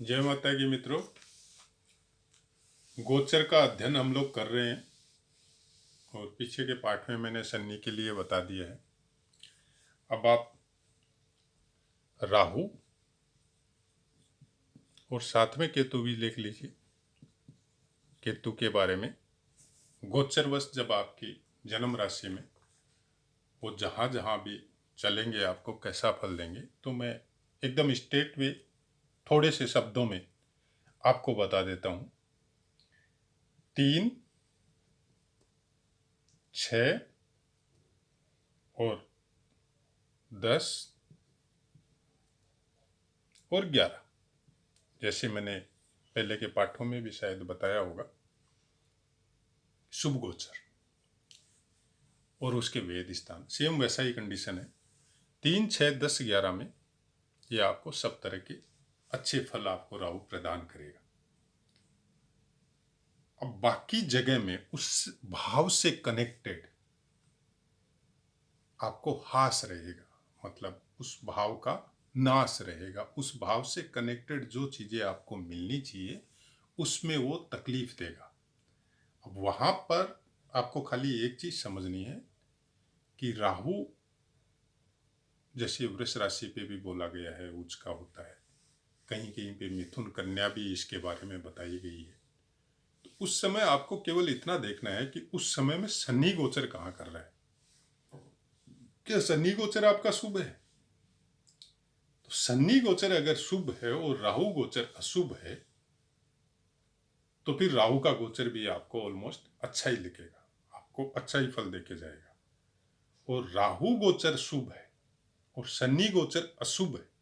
जय माता की मित्रों। गोचर का अध्ययन हम लोग कर रहे हैं और पीछे के पाठ में मैंने शनि के लिए बता दिया है। अब आप राहु और साथ में केतु भी लिख लीजिए। केतु के बारे में गोचरवश जब आपकी जन्म राशि में वो जहाँ जहाँ भी चलेंगे आपको कैसा फल देंगे, तो मैं एकदम स्ट्रेट वे थोड़े से शब्दों में आपको बता देता हूँ। 3, 6 और 10 और 11, जैसे मैंने पहले के पाठों में भी शायद बताया होगा, शुभ गोचर और उसके वेद स्थान सेम वैसा ही कंडीशन है। 3, 6, 10, 11 में ये आपको सब तरह के अच्छे फल आपको राहु प्रदान करेगा। अब बाकी जगह में उस भाव से कनेक्टेड आपको हास रहेगा, मतलब उस भाव का नाश रहेगा। उस भाव से कनेक्टेड जो चीजें आपको मिलनी चाहिए उसमें वो तकलीफ देगा। अब वहां पर आपको खाली एक चीज समझनी है कि राहु जैसे वृष राशि पे भी बोला गया है उच्च का होता है, कहीं कहीं पे मिथुन कन्या भी इसके बारे में बताई गई है। तो उस समय आपको केवल इतना देखना है कि उस समय में शनि गोचर कहाँ कर रहा है। क्या शनि गोचर आपका शुभ है? तो शनि गोचर अगर शुभ है और राहु गोचर अशुभ है तो फिर राहु का गोचर भी आपको ऑलमोस्ट अच्छा ही लिखेगा, आपको अच्छा ही फल देके जाएगा। और राहु गोचर शुभ है और शनि गोचर अशुभ है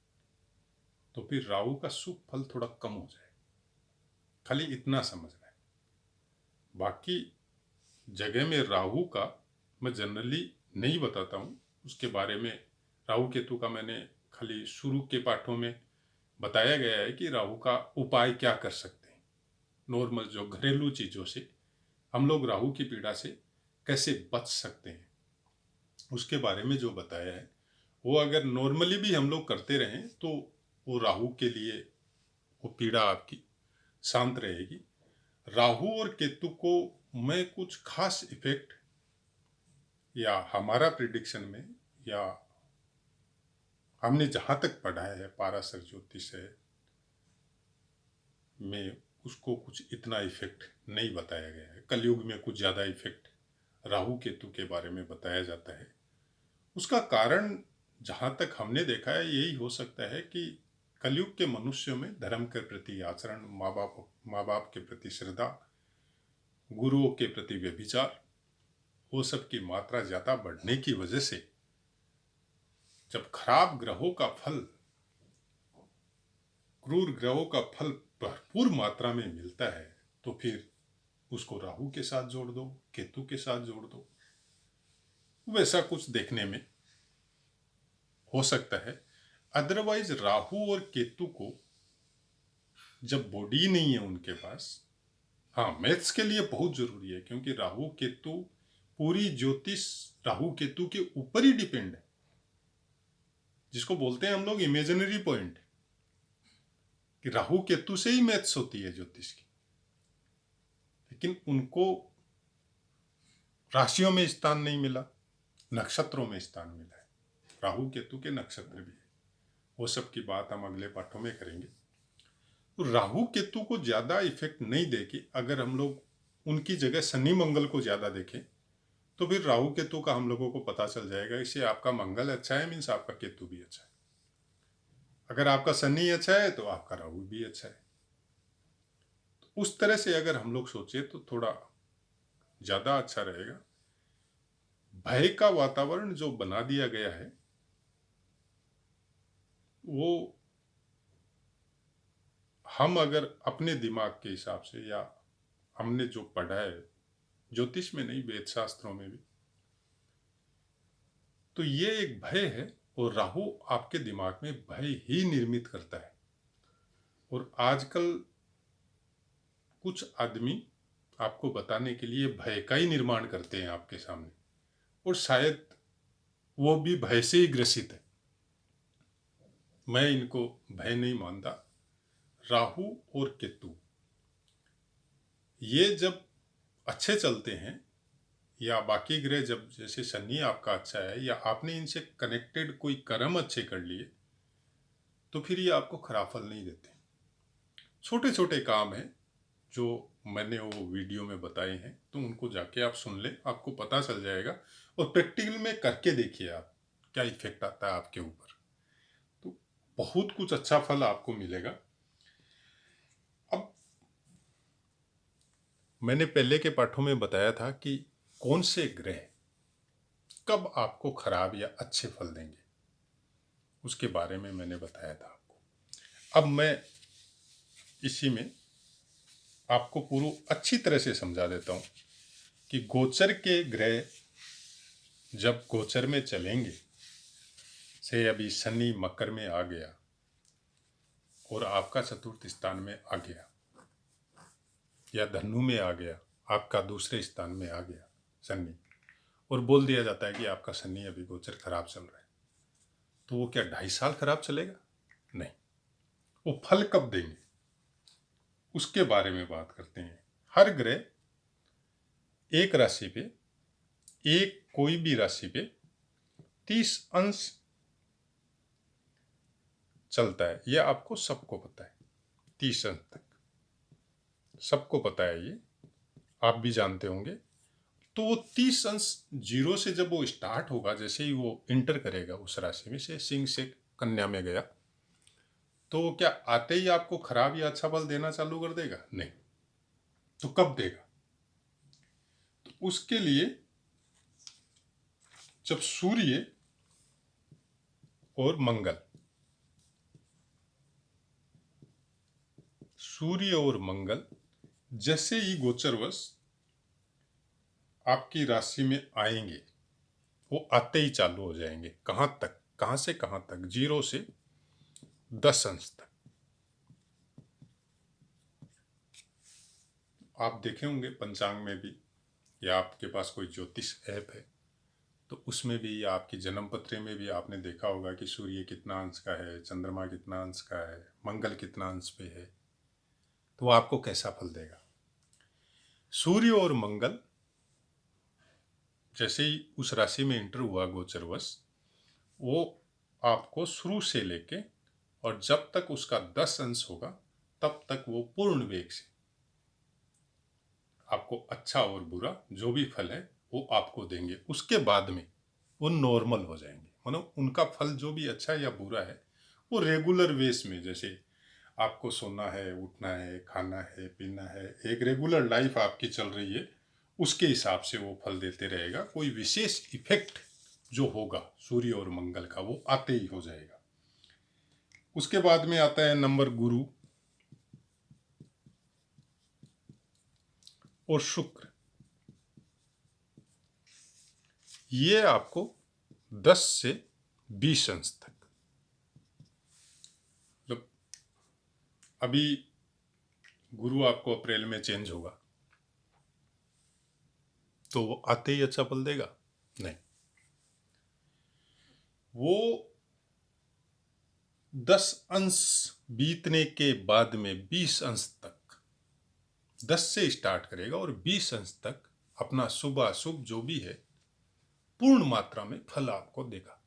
तो फिर राहु का शुभ फल थोड़ा कम हो जाएगा। खाली इतना समझना है। बाकी जगह में राहु का मैं जनरली नहीं बताता हूँ, उसके बारे में राहु केतु का मैंने खाली शुरू के पाठों में बताया गया है कि राहु का उपाय क्या कर सकते हैं। नॉर्मल जो घरेलू चीज़ों से हम लोग राहु की पीड़ा से कैसे बच सकते हैं उसके बारे में जो बताया है, वो अगर नॉर्मली भी हम लोग करते रहें तो वो राहु के लिए वो पीड़ा आपकी शांत रहेगी। राहु और केतु को मैं कुछ खास इफेक्ट या हमारा प्रिडिक्शन में या हमने जहाँ तक पढ़ा है पाराशर ज्योतिष है में उसको कुछ इतना इफेक्ट नहीं बताया गया है। कलयुग में कुछ ज़्यादा इफेक्ट राहु केतु के बारे में बताया जाता है। उसका कारण जहाँ तक हमने देखा है यही हो सकता है कि कलयुग के मनुष्यों में धर्म के प्रति आचरण, माँ बाप के प्रति श्रद्धा, गुरुओं के प्रति व्यभिचार, वो सब की मात्रा ज़्यादा बढ़ने की वजह से जब खराब ग्रहों का फल, क्रूर ग्रहों का फल भरपूर मात्रा में मिलता है तो फिर उसको राहु के साथ जोड़ दो, केतु के साथ जोड़ दो, वैसा कुछ देखने में हो सकता है। अदरवाइज राहु और केतु को जब बॉडी नहीं है उनके पास, हाँ मैथ्स के लिए बहुत जरूरी है क्योंकि राहु केतु पूरी ज्योतिष राहु केतु के ऊपर ही डिपेंड है, जिसको बोलते हैं हम लोग इमेजिनरी पॉइंट, कि राहु केतु से ही मैथ्स होती है ज्योतिष की। लेकिन उनको राशियों में स्थान नहीं मिला, नक्षत्रों में स्थान मिला है। राहु केतु के नक्षत्र भी है, वो सब की बात हम अगले पाठों में करेंगे। तो राहु केतु को ज्यादा इफेक्ट नहीं देके अगर हम लोग उनकी जगह शनि मंगल को ज्यादा देखें तो फिर राहु केतु का हम लोगों को पता चल जाएगा। इससे आपका मंगल अच्छा है मीन्स आपका केतु भी अच्छा है। अगर आपका शनि अच्छा है तो आपका राहु भी अच्छा है। तो उस तरह से अगर हम लोग सोचे तो थोड़ा ज्यादा अच्छा रहेगा। भय का वातावरण जो बना दिया गया है वो हम अगर अपने दिमाग के हिसाब से या हमने जो पढ़ा है ज्योतिष में नहीं वेद शास्त्रों में भी, तो ये एक भय है और राहु आपके दिमाग में भय ही निर्मित करता है। और आजकल कुछ आदमी आपको बताने के लिए भय का ही निर्माण करते हैं आपके सामने, और शायद वो भी भय से ही ग्रसित है। मैं इनको भय नहीं मानता। राहु और केतु ये जब अच्छे चलते हैं, या बाकी ग्रह जब, जैसे शनि आपका अच्छा है या आपने इनसे कनेक्टेड कोई कर्म अच्छे कर लिए, तो फिर ये आपको खराब फल नहीं देते। छोटे छोटे काम हैं जो मैंने वो वीडियो में बताए हैं, तो उनको जाके आप सुन लें, आपको पता चल जाएगा। और प्रैक्टिकल में करके देखिए आप क्या इफेक्ट आता है आपके ऊपर, तो बहुत कुछ अच्छा फल आपको मिलेगा। अब मैंने पहले के पाठों में बताया था कि कौन से ग्रह कब आपको खराब या अच्छे फल देंगे, उसके बारे में मैंने बताया था आपको। अब मैं इसी में आपको पूरी अच्छी तरह से समझा देता हूँ कि गोचर के ग्रह जब गोचर में चलेंगे, से अभी शनि मकर में आ गया और आपका चतुर्थ स्थान में आ गया, या धनु में आ गया, आपका दूसरे स्थान में आ गया शनि, और बोल दिया जाता है कि आपका शनि अभी गोचर खराब चल रहा है, तो वो क्या 2.5 साल खराब चलेगा? नहीं। वो फल कब देंगे उसके बारे में बात करते हैं। हर ग्रह एक राशि पे, एक कोई भी राशि पे 30 अंश चलता है, यह आपको सबको पता है। 30 अंश तक सबको पता है, ये आप भी जानते होंगे। तो वो 30 अंश जीरो से जब वो स्टार्ट होगा, जैसे ही वो इंटर करेगा उस राशि में से, सिंह से कन्या में गया, तो वो क्या आते ही आपको खराब या अच्छा फल देना चालू कर देगा? नहीं। तो कब देगा? तो उसके लिए जब सूर्य और मंगल, सूर्य और मंगल जैसे ही गोचरवश आपकी राशि में आएंगे, वो आते ही चालू हो जाएंगे। कहाँ तक? कहाँ से कहाँ तक? 0 से 10 अंश तक। आप देखे होंगे पंचांग में भी, या आपके पास कोई ज्योतिष ऐप है तो उसमें भी, या आपकी जन्म पत्री में भी आपने देखा होगा कि सूर्य कितना अंश का है, चंद्रमा कितना अंश का है, मंगल कितना अंश पे है, तो वो आपको कैसा फल देगा। सूर्य और मंगल जैसे ही उस राशि में एंटर हुआ गोचरवश, वो आपको शुरू से लेके और जब तक उसका 10 अंश होगा तब तक वो पूर्ण वेग से आपको अच्छा और बुरा जो भी फल है वो आपको देंगे। उसके बाद में वो नॉर्मल हो जाएंगे, मतलब उनका फल जो भी अच्छा या बुरा है वो रेगुलर वेस में, जैसे आपको सोना है, उठना है, खाना है, पीना है, एक रेगुलर लाइफ आपकी चल रही है, उसके हिसाब से वो फल देते रहेगा। कोई विशेष इफेक्ट जो होगा सूर्य और मंगल का वो आते ही हो जाएगा। उसके बाद में आता है नंबर गुरु और शुक्र। ये आपको 10 से 20 अंश तक, मतलब अभी गुरु आपको अप्रैल में चेंज होगा तो वो आते ही अच्छा फल देगा? नहीं। वो 10 अंश बीतने के बाद में 20 अंश तक, 10 से स्टार्ट करेगा और 20 अंश तक अपना शुभ अशुभ जो भी है पूर्ण मात्रा में फल आपको देगा।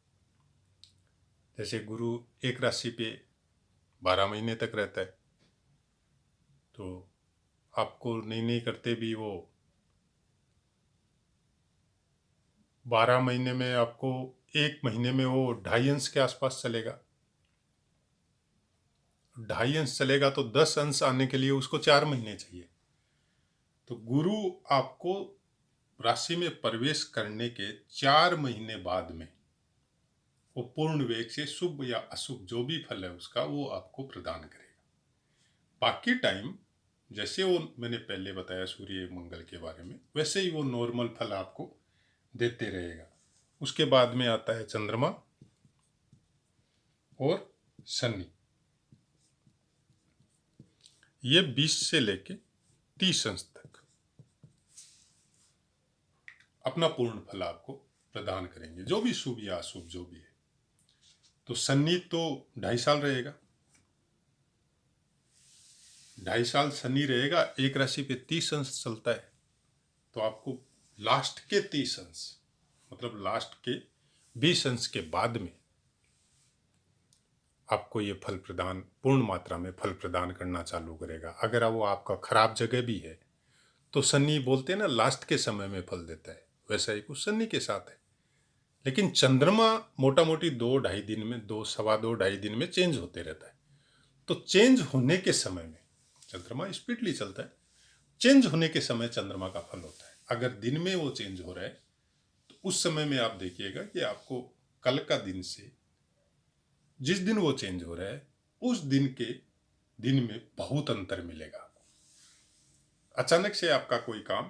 जैसे गुरु एक राशि पे 12 महीने तक रहता है, तो आपको नहीं करते भी वो 12 महीने में आपको 1 महीने में वो 2.5 अंश के आसपास चलेगा। 2.5 अंश चलेगा तो 10 अंश आने के लिए उसको 4 महीने चाहिए। तो गुरु आपको राशि में प्रवेश करने के 4 महीने बाद में वो पूर्ण वेग से शुभ या अशुभ जो भी फल है उसका वो आपको प्रदान करेगा। बाकी टाइम जैसे वो मैंने पहले बताया सूर्य मंगल के बारे में, वैसे ही वो नॉर्मल फल आपको देते रहेगा। उसके बाद में आता है चंद्रमा और शनि। ये 20 से लेके 30 अंश तक अपना पूर्ण फल आपको प्रदान करेंगे, जो भी शुभ या अशुभ जो भी है। तो शनि तो 2.5 साल रहेगा, 2.5 साल शनि रहेगा, एक राशि पे 30 अंश चलता है, तो आपको लास्ट के 30 अंश, मतलब लास्ट के 20 अंश के बाद में आपको ये फल प्रदान, पूर्ण मात्रा में फल प्रदान करना चालू करेगा। अगर वो आपका खराब जगह भी है तो शनि बोलते हैं ना लास्ट के समय में फल देता है, वैसा ही कुछ शनि के साथ है। लेकिन चंद्रमा मोटा मोटी 2-2.5 दिन में, 2-2.5 दिन में चेंज होते रहता है। तो चेंज होने के समय में चंद्रमा स्पीडली चलता है, चेंज होने के समय चंद्रमा का फल होता है। अगर दिन में वो चेंज हो रहा है तो उस समय में आप देखिएगा कि आपको कल का दिन से जिस दिन वो चेंज हो रहा है उस दिन के दिन में बहुत अंतर मिलेगा। अचानक से आपका कोई काम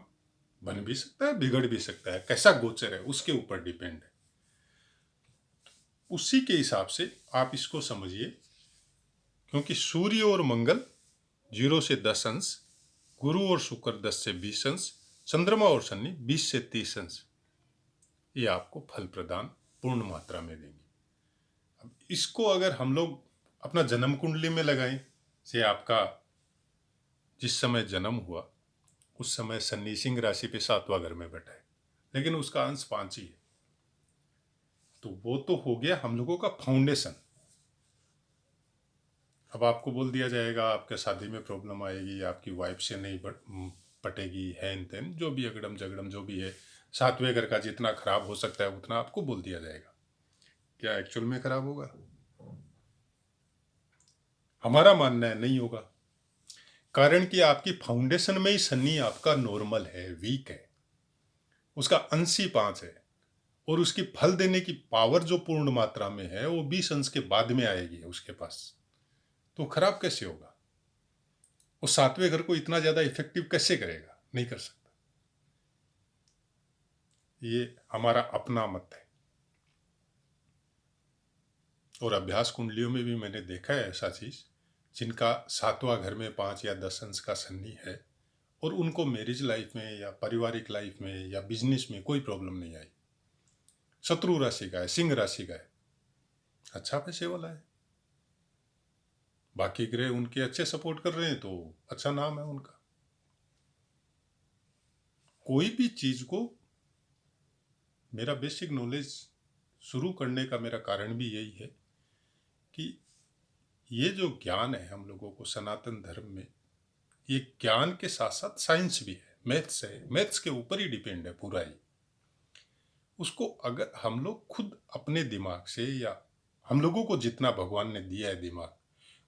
बन भी सकता है, बिगड़ भी सकता है, कैसा गोचर है उसके ऊपर डिपेंड है। उसी के हिसाब से आप इसको समझिए, क्योंकि सूर्य और मंगल 0 से 10 अंश, गुरु और शुक्र 10 से 20 अंश, चंद्रमा और शनि 20 से 30 अंश, ये आपको फल प्रदान पूर्ण मात्रा में देंगे। अब इसको अगर हम लोग अपना जन्म कुंडली में लगाएं, से आपका जिस समय जन्म हुआ उस समय शनि सिंह राशि पे 7वां घर में बैठा है, लेकिन उसका अंश 5 ही है, तो वो तो हो गया हम लोगों का फाउंडेशन। अब आपको बोल दिया जाएगा आपके शादी में प्रॉब्लम आएगी, आपकी वाइफ से नहीं पटेगी, हैन तैन जो भी अगड़म जगड़म जो भी है, 7वें घर का जितना खराब हो सकता है उतना आपको बोल दिया जाएगा। क्या एक्चुअल में खराब होगा? हमारा मानना है नहीं होगा, कारण कि आपकी फाउंडेशन में ही शनि आपका नॉर्मल है, वीक है, उसका अंश ही 5 है, और उसकी फल देने की पावर जो पूर्ण मात्रा में है वो 20 अंश के बाद में आएगी उसके पास, तो खराब कैसे होगा? वो 7वें घर को इतना ज्यादा इफेक्टिव कैसे करेगा? नहीं कर सकता। ये हमारा अपना मत है, और अभ्यास कुंडलियों में भी मैंने देखा है ऐसा चीज, जिनका 7वां घर में 5 या 10 अंश का शनि है और उनको मैरिज लाइफ में या पारिवारिक लाइफ में या बिजनेस में कोई प्रॉब्लम नहीं आई। शत्रु राशि का है, सिंह राशि का है, अच्छा पैसे वाला है, बाकी ग्रह उनके अच्छे सपोर्ट कर रहे हैं तो अच्छा नाम है उनका। कोई भी चीज को, मेरा बेसिक नॉलेज शुरू करने का मेरा कारण भी यही है कि ये जो ज्ञान है हम लोगों को सनातन धर्म में, ये ज्ञान के साथ साथ साइंस भी है, मैथ्स है, मैथ्स के ऊपर ही डिपेंड है पूरा ही। उसको अगर हम लोग खुद अपने दिमाग से, या हम लोगों को जितना भगवान ने दिया है दिमाग,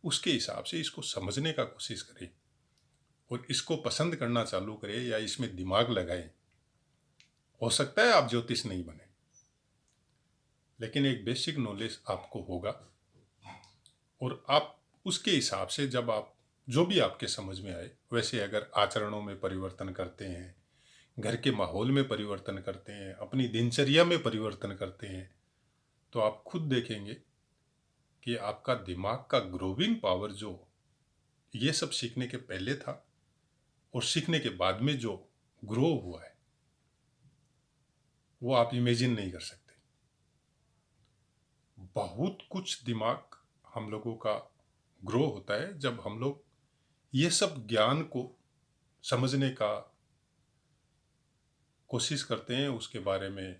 उसके हिसाब से इसको समझने का कोशिश करें और इसको पसंद करना चालू करें या इसमें दिमाग लगाएं, हो सकता है आप ज्योतिष नहीं बने, लेकिन एक बेसिक नॉलेज आपको होगा, और आप उसके हिसाब से जब आप जो भी आपके समझ में आए वैसे अगर आचरणों में परिवर्तन करते हैं, घर के माहौल में परिवर्तन करते हैं, अपनी दिनचर्या में परिवर्तन करते हैं, तो आप खुद देखेंगे कि आपका दिमाग का ग्रोविंग पावर जो ये सब सीखने के पहले था और सीखने के बाद में जो ग्रो हुआ है वो आप इमेजिन नहीं कर सकते। बहुत कुछ दिमाग हम लोगों का ग्रो होता है जब हम लोग ये सब ज्ञान को समझने का कोशिश करते हैं, उसके बारे में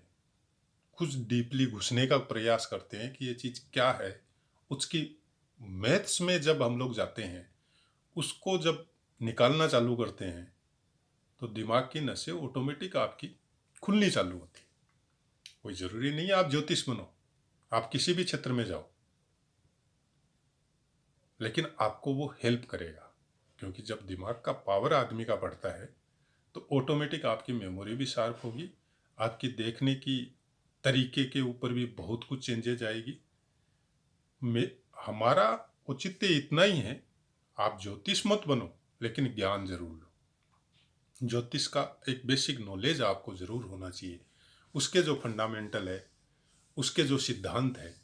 कुछ डीपली घुसने का प्रयास करते हैं कि ये चीज़ क्या है। उसकी मैथ्स में जब हम लोग जाते हैं, उसको जब निकालना चालू करते हैं, तो दिमाग की नसें ऑटोमेटिक आपकी खुलनी चालू होती है। कोई ज़रूरी नहीं है आप ज्योतिष बनो, आप किसी भी क्षेत्र में जाओ, लेकिन आपको वो हेल्प करेगा, क्योंकि जब दिमाग का पावर आदमी का बढ़ता है तो ऑटोमेटिक आपकी मेमोरी भी शार्प होगी, आपकी देखने की तरीके के ऊपर भी बहुत कुछ चेंजेज आएगी। हमारा औचित्य इतना ही है, आप ज्योतिष मत बनो लेकिन ज्ञान जरूर लो। ज्योतिष का एक बेसिक नॉलेज आपको जरूर होना चाहिए, उसके जो फंडामेंटल है, उसके जो सिद्धांत है,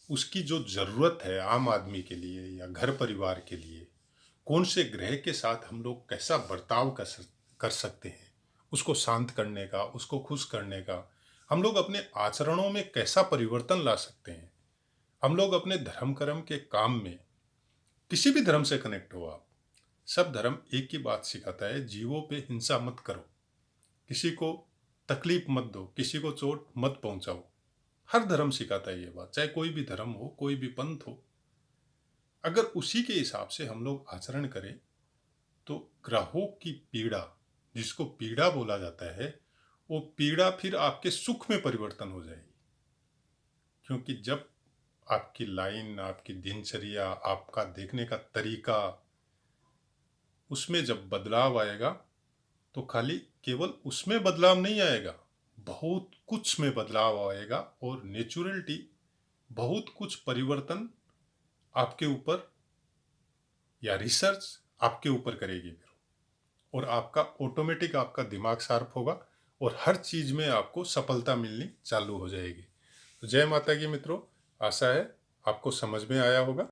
उसकी जो ज़रूरत है आम आदमी के लिए या घर परिवार के लिए, कौन से ग्रह के साथ हम लोग कैसा बर्ताव कर सकते हैं, उसको शांत करने का, उसको खुश करने का, हम लोग अपने आचरणों में कैसा परिवर्तन ला सकते हैं, हम लोग अपने धर्म कर्म के काम में, किसी भी धर्म से कनेक्ट हो आप, सब धर्म एक ही बात सिखाता है, जीवों पे हिंसा मत करो, किसी को तकलीफ मत दो, किसी को चोट मत पहुंचाओ। हर धर्म सिखाता है ये बात, चाहे कोई भी धर्म हो, कोई भी पंथ हो। अगर उसी के हिसाब से हम लोग आचरण करें तो ग्रहों की पीड़ा, जिसको पीड़ा बोला जाता है, वो पीड़ा फिर आपके सुख में परिवर्तन हो जाएगी। क्योंकि जब आपकी लाइन, आपकी दिनचर्या, आपका देखने का तरीका, उसमें जब बदलाव आएगा तो खाली केवल उसमें बदलाव नहीं आएगा, बहुत कुछ में बदलाव आएगा। और नेचुरलिटी, बहुत कुछ परिवर्तन आपके ऊपर या रिसर्च आपके ऊपर करेगी फिर। और आपका ऑटोमेटिक आपका दिमाग शार्प होगा और हर चीज़ में आपको सफलता मिलनी चालू हो जाएगी। तो जय माता की मित्रों, आशा है आपको समझ में आया होगा।